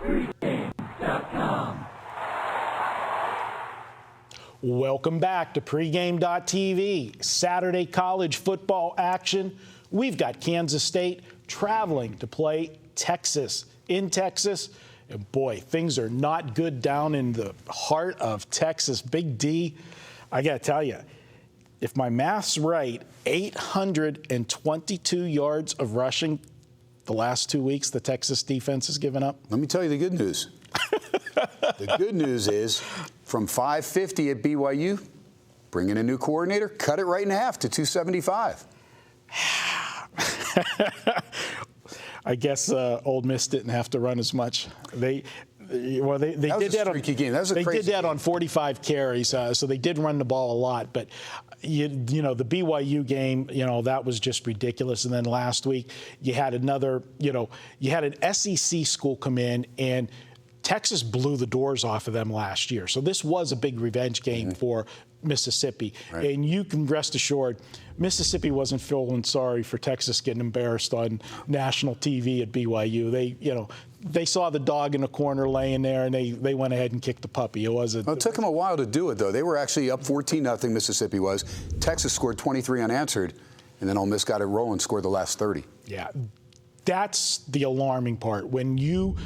Pregame.com. Welcome back to Pregame.tv. Saturday college football action. We've got Kansas State traveling to play Texas in Texas. And boy, things are not good down in the heart of Texas. Big D, I got to tell you, if my math's right, 822 yards of rushing the last 2 weeks the Texas defense has given up. Let me tell you the good news. The good news is from 550 at BYU, bring in a new coordinator, cut it right in half to 275. I guess Ole Miss didn't have to run as much. They did that on game. That was a they crazy did that game. on 45 carries, so they did run the ball a lot. But you know the BYU game, that was just ridiculous. And then last week you had another, you had an SEC school come in and Texas blew the doors off of them last year. So this was a big revenge game for Mississippi. Right. And you can rest assured, Mississippi wasn't feeling sorry for Texas getting embarrassed on national TV at BYU. They saw the dog in the corner laying there, and they went ahead and kicked the puppy. It took them a while to do it, though. They were actually up 14-0, Mississippi was. Texas scored 23 unanswered, and then Ole Miss got it rolling, scored the last 30. Yeah, that's the alarming part. When you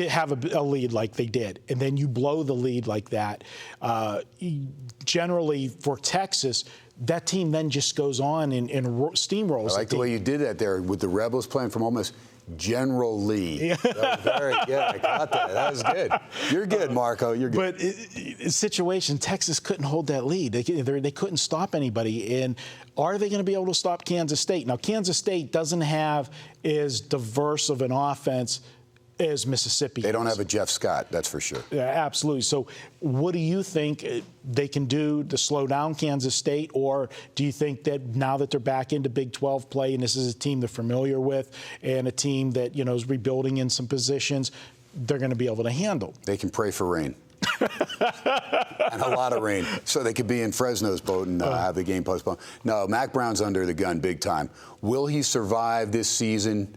have a lead like they did, and then you blow the lead like that, generally for Texas, that team then just goes on and steamrolls. I like the way you did that there with the Rebels playing from Ole Miss. General Lee. Yeah. That was very good. I got that. That was good. You're good, Marco. You're good. But situation, Texas couldn't hold that lead. They couldn't stop anybody. And are they going to be able to stop Kansas State? Now, Kansas State doesn't have as diverse of an offense as Mississippi. They don't have a Jeff Scott, that's for sure. Yeah, absolutely. So what do you think they can do to slow down Kansas State? Or do you think that now that they're back into Big 12 play, and this is a team they're familiar with and a team that, is rebuilding in some positions, they're going to be able to handle? They can pray for rain. And a lot of rain, so they could be in Fresno's boat and have the game postponed. No, Mac Brown's under the gun big time. Will he survive this season?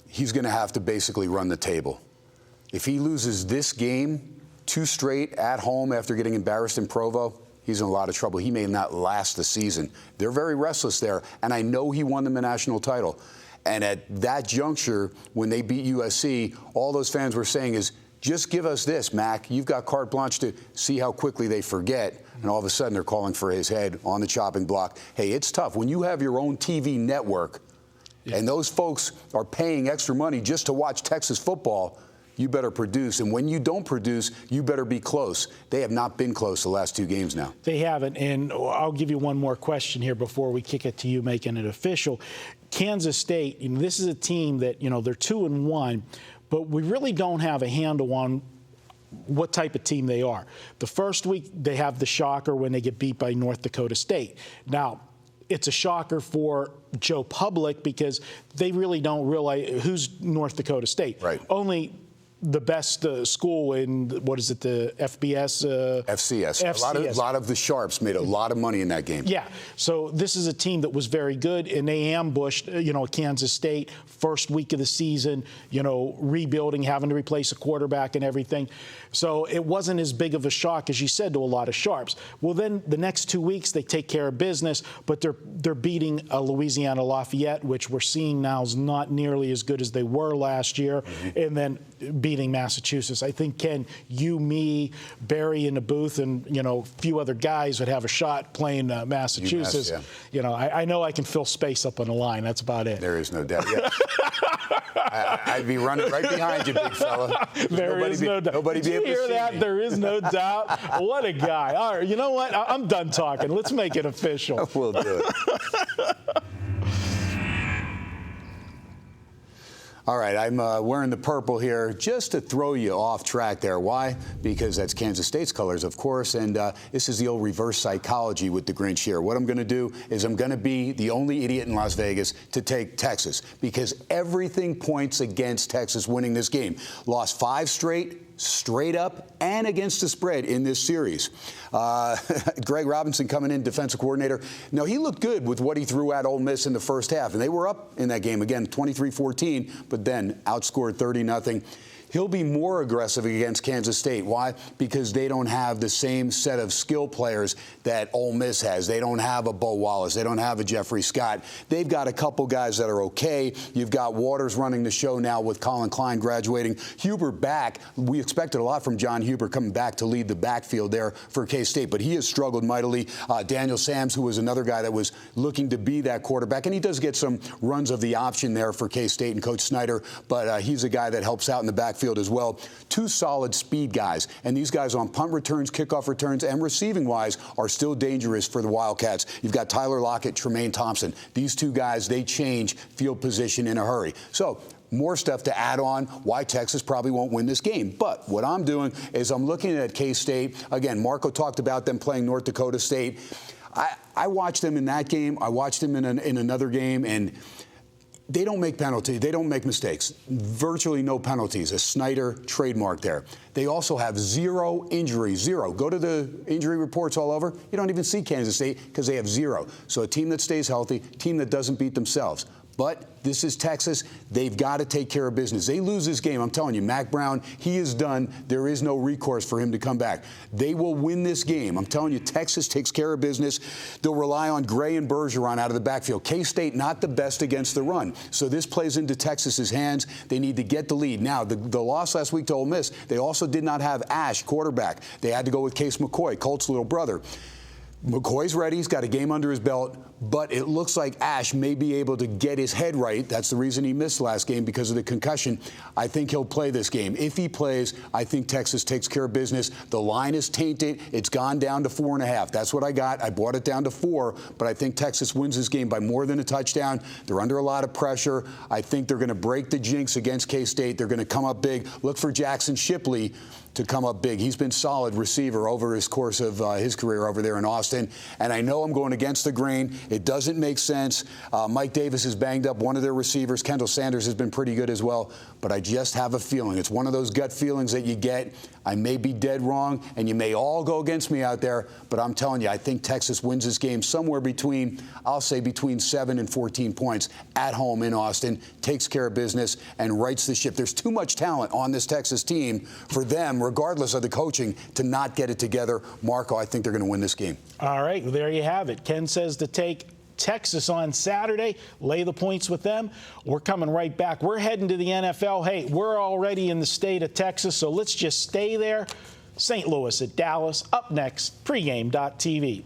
He's going to have to basically run the table. If he loses this game 2 straight at home after getting embarrassed in Provo, he's in a lot of trouble. He may not last the season. They're very restless there, and I know he won them a national title. And at that juncture, when they beat USC, all those fans were saying is, just give us this, Mac. You've got carte blanche to see how quickly they forget. And all of a sudden, they're calling for his head on the chopping block. Hey, it's tough. When you have your own TV network, and those folks are paying extra money just to watch Texas football, you better produce. And when you don't produce, you better be close. They have not been close the last 2 games now. They haven't. And I'll give you one more question here before we kick it to you making it official. Kansas State, this is a team that, they're 2-1, but we really don't have a handle on what type of team they are. The first week, they have the shocker when they get beat by North Dakota State. Now, it's a shocker for Joe Public because they really don't realize who's North Dakota State. Right. Only the best school in, what is it, the FBS? FCS. FCS. A lot of the Sharps made a lot of money in that game. Yeah. So this is a team that was very good, and they ambushed, Kansas State first week of the season, rebuilding, having to replace a quarterback and everything. So it wasn't as big of a shock, as you said, to a lot of Sharps. Well, then the next 2 weeks, they take care of business, but they're beating Louisiana Lafayette, which we're seeing now is not nearly as good as they were last year, and then beating Massachusetts. I think, Ken, you, me, Barry in the booth, and, a few other guys would have a shot playing Massachusetts. UMass, yeah. I know I can fill space up on the line. That's about it. There is no doubt. Yeah. I'd be running right behind you, big fella. There is no doubt. Nobody Did be able you to hear see that? me. There is no doubt. What a guy. All right, you know what? I'm done talking. Let's make it official. We'll do it. All right, I'm wearing the purple here just to throw you off track there. Why? Because that's Kansas State's colors, of course, and this is the old reverse psychology with the Grinch here. What I'm going to do is I'm going to be the only idiot in Las Vegas to take Texas because everything points against Texas winning this game. Lost 5 straight straight up and against the spread in this series. Greg Robinson coming in, defensive coordinator. Now, he looked good with what he threw at Ole Miss in the first half, and they were up in that game, again, 23-14, but then outscored 30-0. He'll be more aggressive against Kansas State. Why? Because they don't have the same set of skill players that Ole Miss has. They don't have a Bo Wallace. They don't have a Jeffrey Scott. They've got a couple guys that are okay. You've got Waters running the show now with Colin Klein graduating. Huber back. We expected a lot from John Huber coming back to lead the backfield there for K-State, but he has struggled mightily. Daniel Sams, who was another guy that was looking to be that quarterback, and he does get some runs of the option there for K-State and Coach Snyder, but he's a guy that helps out in the backfield as well. Two solid speed guys, and these guys on punt returns, kickoff returns, and receiving-wise are still dangerous for the Wildcats. You've got Tyler Lockett, Tremaine Thompson. These two guys, they change field position in a hurry. So more stuff to add on why Texas probably won't win this game. But what I'm doing is I'm looking at K-State. Again, Marco talked about them playing North Dakota State. I watched them in that game. I watched them in another game, and they don't make penalties. They don't make mistakes. Virtually no penalties. A Snyder trademark there. They also have zero injuries. Zero. Go to the injury reports all over. You don't even see Kansas State because they have zero. So a team that stays healthy, team that doesn't beat themselves. But this is Texas. They've got to take care of business. They lose this game. I'm telling you, Mac Brown, he is done. There is no recourse for him to come back. They will win this game. I'm telling you, Texas takes care of business. They'll rely on Gray and Bergeron out of the backfield. K-State not the best against the run. So this plays into Texas's hands. They need to get the lead. Now, the loss last week to Ole Miss, they also did not have Ash, quarterback. They had to go with Case McCoy, Colt's little brother. McCoy's ready. He's got a game under his belt, but it looks like Ash may be able to get his head right. That's the reason he missed last game, because of the concussion. I think he'll play this game. If he plays, I think Texas takes care of business. The line is tainted. It's gone down to 4.5. That's what I got. I brought it down to 4, but I think Texas wins this game by more than a touchdown. They're under a lot of pressure. I think they're going to break the jinx against K-State. They're going to come up big. Look for Jackson Shipley to come up big. He's been solid receiver over his course of his career over there in Austin. And I know I'm going against the grain. It doesn't make sense. Mike Davis is banged up, one of their receivers. Kendall Sanders has been pretty good as well. But I just have a feeling. It's one of those gut feelings that you get. I may be dead wrong, and you may all go against me out there. But I'm telling you, I think Texas wins this game somewhere between, I'll say, between 7 and 14 points at home in Austin, takes care of business, and rights the ship. There's too much talent on this Texas team for them, regardless of the coaching, to not get it together. Marco, I think they're going to win this game. All right, well, there you have it. Ken says to take Texas on Saturday, lay the points with them. We're coming right back. We're heading to the NFL. Hey, we're already in the state of Texas, so let's just stay there. St. Louis at Dallas. Up next, pregame.tv.